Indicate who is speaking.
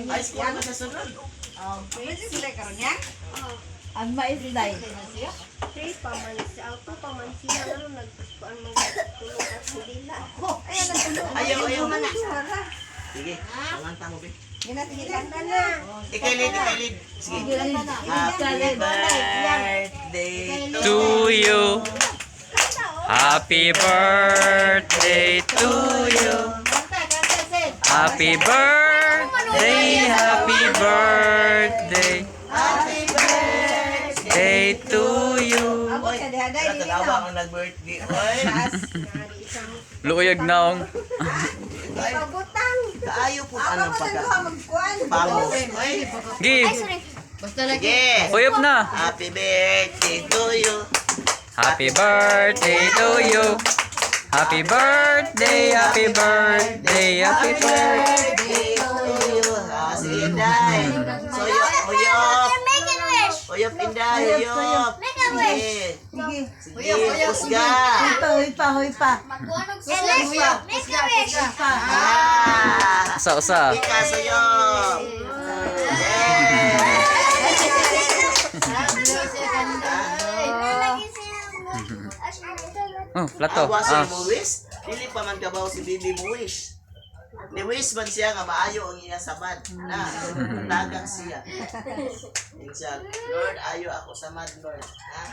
Speaker 1: Ay, sila na sa sunod.
Speaker 2: Pwede sila karon yan?
Speaker 3: Ang maislay.
Speaker 4: Three paman si Alpo paman siya lalo nagkuan magtulog at sila.
Speaker 2: Ayan na tulog.
Speaker 1: Ayaw.
Speaker 2: Wala.
Speaker 1: Sige, panganta mo, be.
Speaker 2: Ginatigilan na.
Speaker 1: Ikailid. Sige. Happy birthday
Speaker 5: To you. Happy birthday to you. Happy birthday, happy birthday.
Speaker 1: Happy birthday
Speaker 5: Day to you.
Speaker 2: Abot ka dihaday dili
Speaker 1: Natatawa
Speaker 2: na.
Speaker 1: ang nag-birthday. Oy,
Speaker 5: Luyag naong.
Speaker 2: Pagutang.
Speaker 1: kaayo po
Speaker 2: Ako
Speaker 1: anong
Speaker 2: mo
Speaker 1: pagka.
Speaker 2: sa magkuan.
Speaker 1: Bango. Oy,
Speaker 5: Give.
Speaker 1: sige.
Speaker 5: Uyop na.
Speaker 1: Happy birthday to you.
Speaker 5: Happy birthday to you. Happy birthday, happy birthday, happy birthday.
Speaker 1: Birthday to you. Sige, Inday. Uyop. Uyop, Inday. Uyop. Sige.
Speaker 2: Sige.
Speaker 1: Sige, pusga.
Speaker 2: Hoy pa.
Speaker 1: Ah.
Speaker 5: Usa.
Speaker 1: Ika, suyop. Yeah.
Speaker 5: Oh, plato.
Speaker 1: Awa
Speaker 5: Ah.
Speaker 1: si Muwis, dili pa man kabaw si Bibi Muwis. Ni Muwis man siya nga maayo ang iya samad. Na, tagang siya. Siya, Lord, ayo ako samad, Lord. Ha?